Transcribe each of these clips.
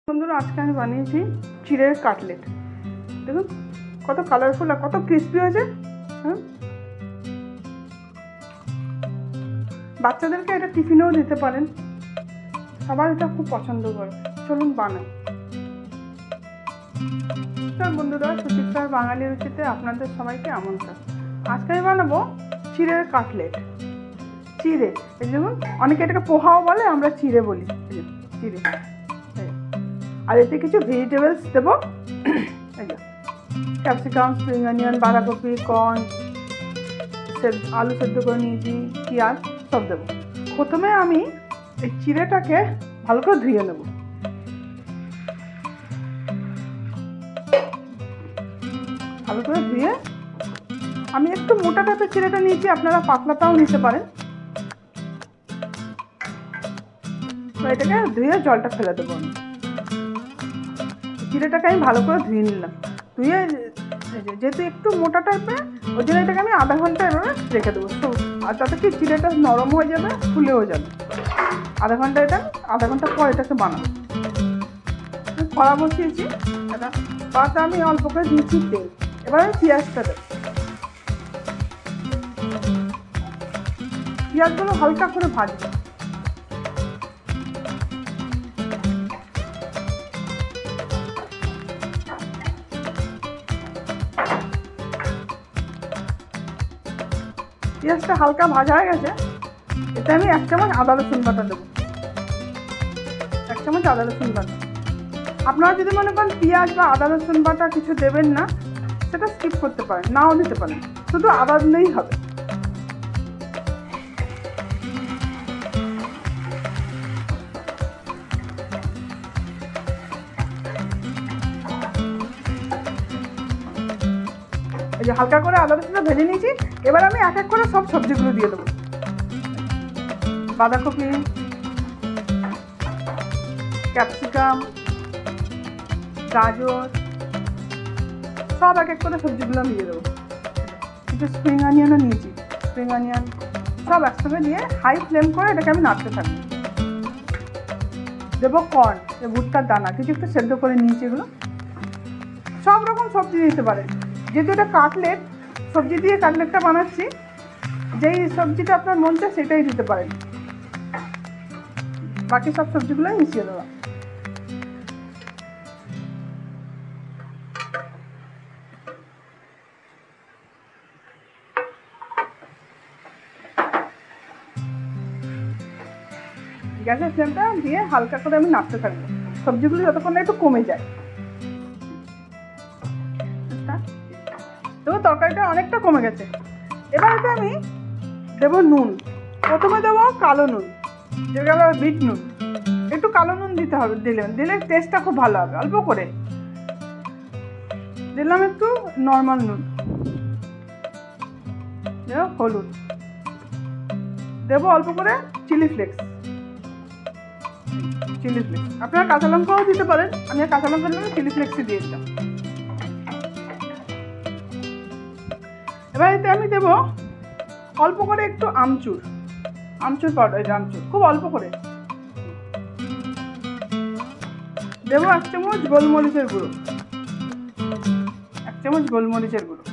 বন্ধুরা, আজকে আমি বানিয়েছি চিড়ের কাটলেট। দেখুন কত কালারফুল আর কত ক্রিস্পি হয়েছে। বাচ্চাদেরকে এটা টিফিনেও দিতে পারেন, সবাই এটা খুব পছন্দ করে। চলুন বানাই। বন্ধুরা, সুচিত্রার বাঙালি রুচিতে আপনাদের সবাইকে আমন্ত্রণ। আজকে আমি বানাবো চিড়ের কাটলেট। চিড়ে, এই যেমন অনেকে এটাকে পোহাও বলে, আমরা চিড়ে বলি। চিড়ে, আর এতে কিছু ভেজিটেবলস দেবো। ক্যাপসিকাম, স্প্রিং অনিয়ন, বাঁধাকপি, কর্ন, আলু সেদ্ধ করে নিয়েছি, পেঁয়াজ সব দেবো। প্রথমে আমি এই চিড়েটাকে ভালো করে ধুয়ে নেব। ভালো করে ধুয়ে আমি একটু মোটা টাইপের চিড়েটা নিয়েছি, আপনারা পাতলাটাও নিতে পারেন। এটাকে ধুয়ে জলটা ফেলে দেবো। আমি চিড়েটাকে আমি ভালো করে ধুয়ে নিলাম। ধুয়ে যেহেতু একটু মোটা টাইপের, ওই জন্য এটাকে আমি আধা ঘন্টা এভাবে রেখে দেবো। আর তাতে কি চিড়েটা নরম হয়ে যাবে, ফুলেও যাবে। আধা ঘন্টা পর এটাকে বানাবো। কড়া বসিয়েছি, এটা পাতা আমি অল্প করে দিয়েছি তেল। এবার আমি পেঁয়াজটা দেবো। পেঁয়াজগুলো হালকা করে ভাজবো। পেঁয়াজটা হালকা ভাজা হয়ে গেছে, এতে আমি 1 চামচ আদা রসুন বাটা দেবো। 1 চামচ আদা রসুন বাটা। আপনারা যদি মনে করেন পেঁয়াজ বা আদা রসুন বাটা কিছু দেবেন না, সেটা স্কিপ করতে পারেন, নাও দিতে পারেন, শুধু আদা দিলেই হবে। এই যে হালকা করে আদা রসুনটা ভেজে নিয়েছি। এবার আমি এক এক করে সব সবজিগুলো দিয়ে দেবো। বাঁধাকপি, ক্যাপসিকাম, গাজর, সব এক এক করে সবজিগুলো আমি দিয়ে দেবো। একটু স্প্রিং অনিয়নও নিয়েছি, স্প্রিং অনিয়ন সব একসঙ্গে দিয়ে হাই ফ্লেম করে এটাকে আমি নাড়তে থাকি। দেবো কর্ন, ভুট্টার দানা কিছু একটু সেদ্ধ করে নিয়েছি। এগুলো সব রকম সবজি দিতে পারেন। যেহেতু এটা কাটলেট, সবজি দিয়ে কাটলেটটা বানাচ্ছি, যেই সবজিটা আপনার মন চায় সেটাই দিতে পারেন। বাকি সব সবজিগুলোই মিশিয়ে দেওয়া। গ্যাসের ফ্লেমটা দিয়ে হালকা করে আমি নাড়তে থাকবো, সবজিগুলো যতক্ষণ না একটু কমে যায়। তো তরকারিটা অনেকটা কমে গেছে। এবার এতে আমি দেবো নুন। প্রথমে দেবো কালো নুন, যেটা বিট নুন। একটু কালো নুন দিতে হবে, দিলে টেস্টটা খুব ভালো হবে। অল্প করে দিলাম একটু নর্মাল নুন। দেবো হলুদ, দেবো অল্প করে চিলি ফ্লেক্স। আপনারা কাঁচা লঙ্কাও দিতে পারেন, আমি কাঁচা লঙ্কা দিলাম, চিলি ফ্লেক্সই দিয়ে দিলাম। এবার এতে আমি দেবো অল্প করে একটু আমচুর পাউডার, আমচুর খুব অল্প করে দেবো। 1 চামচ গোলমরিচের গুঁড়ো, 1 চামচ গোলমরিচের গুঁড়ো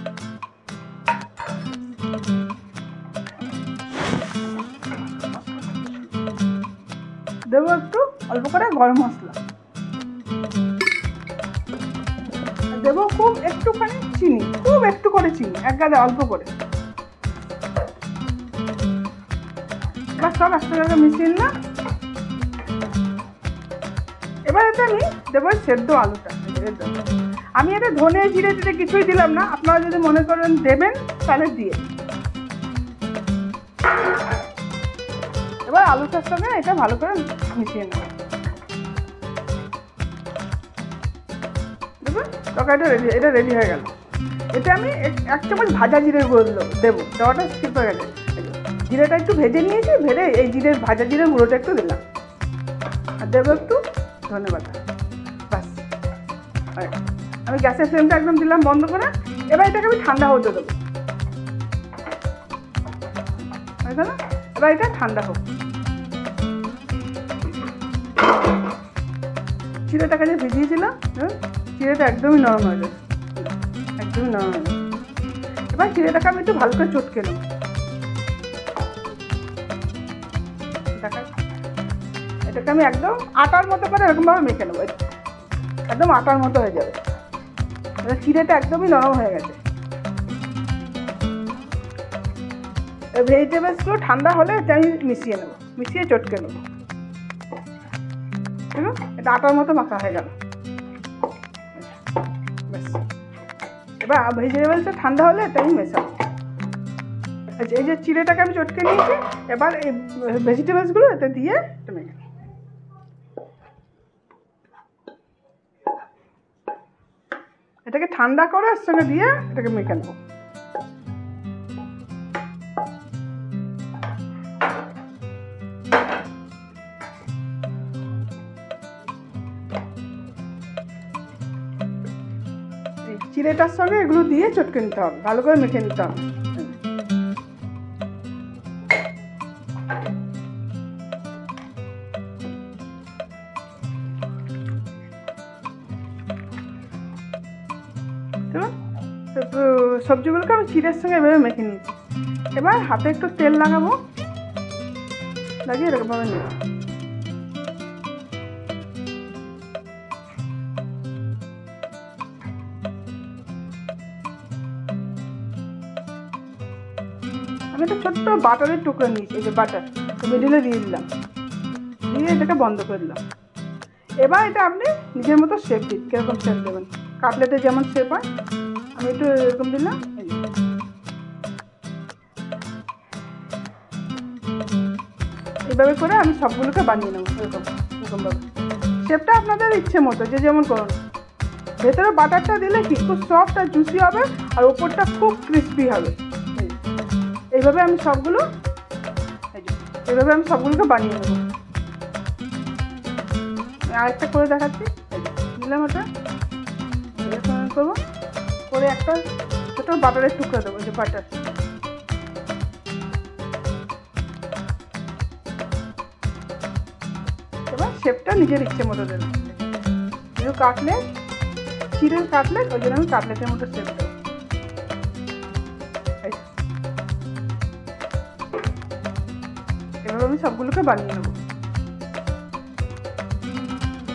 দেবো। একটু অল্প করে গরম মশলা দেবো। খুব একটুখানি চিনি, খুব একটু করে চিনি, এক গাদা অল্প করে। এবার সব একসাথে মিশিয়ে নিলাম। এবার এতে আমি দেবো সেদ্ধ আলুটা। আমি এটা ধনে জিরে টিরে কিছুই দিলাম না, আপনারা যদি মনে করেন দেবেন তাহলে দিয়ে। এবার আলুটার সঙ্গে এটা ভালো করে মিশিয়ে নেব। দেখুন তরকারিটা রেডি, এটা রেডি হয়ে গেল। এতে আমি 1 চামচ ভাজা জিরের গুঁড়ো দেবো, দেওয়াটা স্কিপ হয়ে গেছে। জিরেটা একটু ভেজে নিয়েছি, ভেজে এই ভাজা জিরের গুঁড়োটা একটু দিলাম। আর দেবো একটু ধন্যবাদ। বাস, আমি গ্যাসের ফ্লেমটা একদম দিলাম বন্ধ করে। এবার এটাকে আমি ঠান্ডা হতে দেবো। এবার এটা ঠান্ডা হোক। চিড়েটাকে যে ভিজিয়েছিলাম, চিড়েটা একদমই নরম হয়ে যাবে, একদমই নরম হয়ে যাবে। এবার চিড়েটাকে আমি একটু ভালো করে চটকে নেব। এটাকে আমি একদম আটার মতো করে এরকমভাবে মেখে নেবো, একদম আটার মতো হয়ে যাবে। চিড়েটা একদমই নরম হয়ে গেছে। ভেজিটেবলসগুলো ঠান্ডা হলে এটা আমি মিশিয়ে নেবো, মিশিয়ে চটকে নেবো। ঠিক আছে, এটা আটার মতো মাখা হয়ে গেল। ব্যাস, এবার ভেজিটেবলসটা ঠান্ডা হলে এটা আমি মেশাবো। আচ্ছা, এই যে চিড়েটাকে আমি চটকে নিয়েছি, এবার এই ভেজিটেবলসগুলো এতে দিয়ে এটা মেখে নেব। এটাকে ঠান্ডা করে এর সঙ্গে দিয়ে এটাকে মেখে নেব। চিড়েটার সঙ্গে এগুলো দিয়ে চটকে নিতে হবে, ভালো করে মেখে নিতে হবে। সবজিগুলোকে আমি চিড়ের সঙ্গে এভাবে মেখে নিয়েছি। এবার হাতে একটু তেল লাগাবো, লাগিয়ে এরকমভাবে নেব। আমি একটা ছোট্ট বাটারের টুকরো নিয়েছি, এই যে বাটার মিডিলে দিয়ে দিলাম, দিয়ে এটাকে বন্ধ করে দিলাম। এবার এটা আপনি নিজের মতো শেপ দিন, কীরকম শেপ দেবেন, কাটলেটে যেমন শেপ হয় আমি একটু এরকম দিলাম। এইভাবে করে আমি সবগুলোকে বানিয়ে নেব, এরকমভাবে। শেপটা আপনাদের ইচ্ছে মতো, যে যেমন করুন। ভেতরে বাটারটা দিলে কি খুব সফট আর জুসি হবে, আর ওপরটা খুব ক্রিস্পি হবে। এইভাবে আমি সবগুলোকে বানিয়ে নেব। আরেকটা করে দেখাচ্ছি, নিলাম ওটা, এরকম করবো করে একটা ছোটো বাটারের টুকরো দেবো, যে বাটার। এবার শেপটা নিজের ইচ্ছে মতো দেবো। যেহেতু কাটলেট, চিড়ের কাটলেট, ওই জন্য আমি কাটলেটের মতো শেপ দেবো। এভাবে আমি সবগুলোকে বানিয়ে নেব।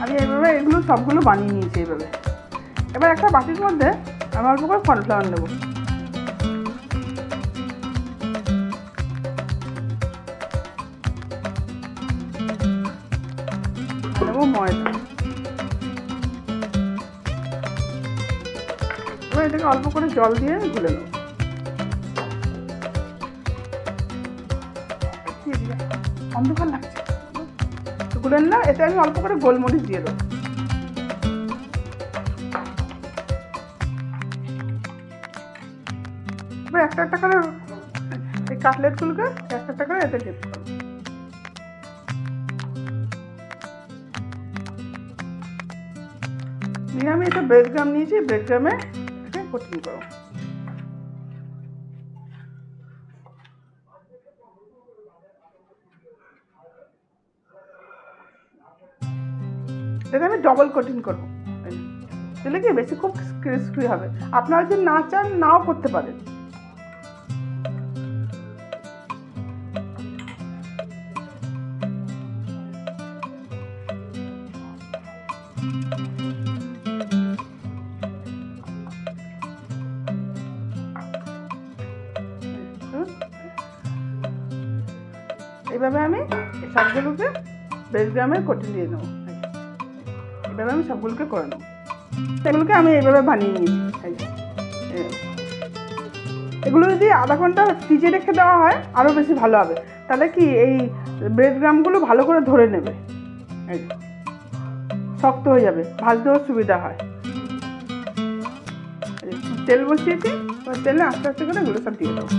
আমি এইভাবে এগুলো সবগুলো বানিয়ে নিয়েছি এইভাবে। এবার একটা বাটির মধ্যে আমি অল্প করে কর্নফ্লাওয়ার নেব। নেবো ময়দা। এবার এটাকে অল্প করে জল দিয়ে গুলে নেব। অন্ধকার লাগছে, গুলে নিলাম। এতে আমি অল্প করে গোলমরিচ দিয়ে দেবো। এবার একটা একটা করে এই কাটলেটগুলোকে একটা একটা করে এতে ডিপ করবো। নিয়ে আমি এটা ব্রেড গ্রাম নিয়েছি, ব্রেড গ্রামে এটাকে কোটিং করবো। এটাকে আমি ডবল কোটিং করবো, তাহলে কি বেশি খুব ক্রিস্পি হবে। আপনারা যদি না চান নাও করতে পারেন। এইভাবে আমি সবগুলোকে ব্রেড গ্রামের কোটিং দিয়ে নেবো। এইভাবে আমি সবগুলোকে করে নেবো। সেগুলোকে আমি এইভাবে বানিয়ে নিয়েছি। এগুলো যদি আধা ঘন্টা ফ্রিজে রেখে দেওয়া হয় আরও বেশি ভালো হবে। তাহলে কি এই ব্রেড গ্রামগুলো ভালো করে ধরে নেবে, শক্ত হয়ে যাবে, ভাজতেও সুবিধা হয়। তেল বসিয়েছি, তেলে আস্তে আস্তে করে এগুলো সব দিয়ে দেবো।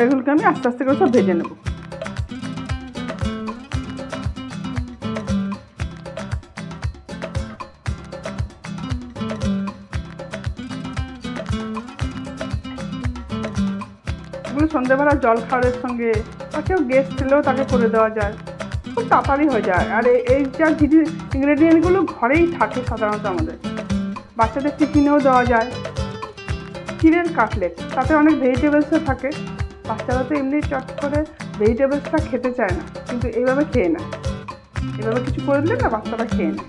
এগুলোকে আমি আস্তে আস্তে করে সব ভেজে নেব। এগুলো সন্ধ্যেবেলা জল খাবারের সঙ্গে বা কেউ গেস্ট এলেও তাকে করে দেওয়া যায়, খুব তাড়াতাড়ি হয়ে যায়। আর এই যা জিনিস ইনগ্রেডিয়েন্টগুলো ঘরেই থাকে সাধারণত আমাদের, বাচ্চাদের টিফিনেও দেওয়া যায়। চিড়ের কাটলেট, তাতে অনেক ভেজিটেবলসও থাকে, বাচ্চারা তো এমনি চট করে ভেজিটেবলসটা খেতে চায় না, কিন্তু এইভাবে খেয়ে নেয়, এভাবে কিছু করে দিলে না বাচ্চারা খেয়ে নেয়।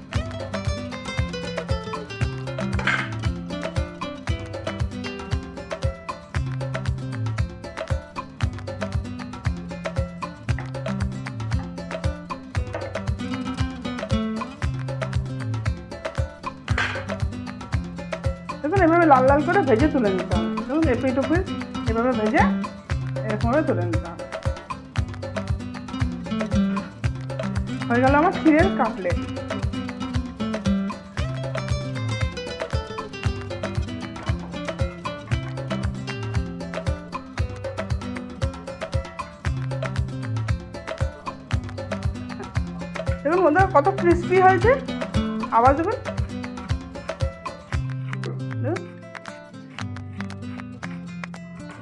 দেখুন এভাবে লাল লাল করে ভেজে তুলে নিতে হবে। দেখুন এপিট ওপিট এভাবে ভেজে এরকমভাবে তুলে নিতে হবে। হয়ে গেল আমার চিড়ের কাটলেট। দেখুন বন্ধুরা কত ক্রিস্পি হয়েছে, আবার দেখুন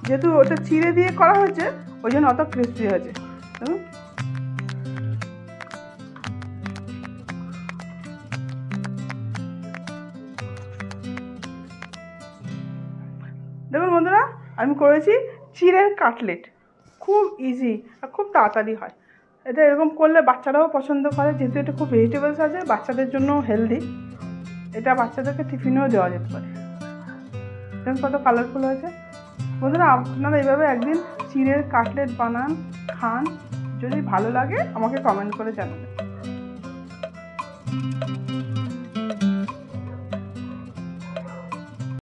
যেহেতু ওটা চিড়ে দিয়ে করা হয়েছে ওই জন্য অত ক্রিস্পি হয়েছে। দেখুন বন্ধুরা আমি করেছি চিড়ের কাটলেট, খুব ইজি আর খুব তাড়াতাড়ি হয়। এটা এরকম করলে বাচ্চারাও পছন্দ করে, যেহেতু এটা খুব ভেজিটেবলস আছে, বাচ্চাদের জন্য হেলদি, এটা বাচ্চাদেরকে টিফিনেও দেওয়া যেতে পারে। দেখুন কত কালারফুল হয়েছে। বন্ধুরা আপনারা এইভাবে একদিন চিড়ের কাটলেট বানান, খান, যদি ভালো লাগে আমাকে কমেন্ট করে জানাবেন।